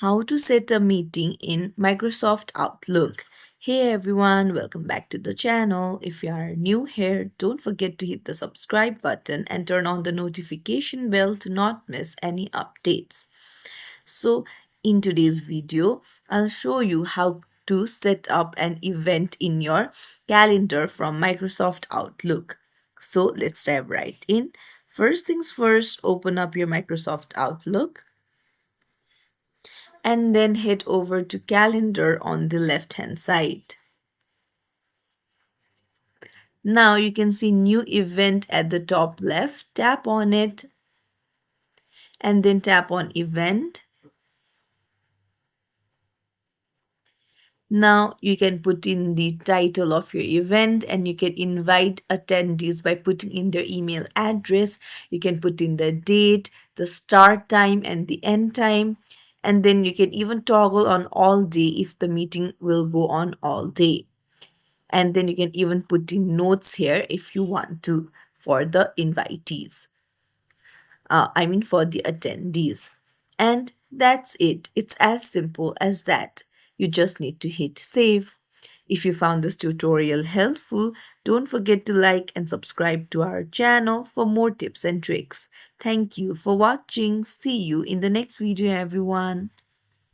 How to set a meeting in Microsoft Outlook. Hey everyone, welcome back to the channel. If you are new here, don't forget to hit the subscribe button and turn on the notification bell to not miss any updates. So, in today's video, I'll show you how to set up an event in your calendar from Microsoft Outlook. So, let's dive right in. First things first, open up your Microsoft Outlook and then head over to calendar on the left hand side. Now you can see new event at the top left. Tap on it and then tap on event. Now you can put in the title of your event and you can invite attendees by putting in their email address. You can put in the date, the start time and the end time. And then you can even toggle on all day if the meeting will go on all day. And then you can even put in notes here if you want to for the invitees. For the attendees. And that's it. It's as simple as that. You just need to hit save. If you found this tutorial helpful, don't forget to like and subscribe to our channel for more tips and tricks. Thank you for watching. See you in the next video, everyone.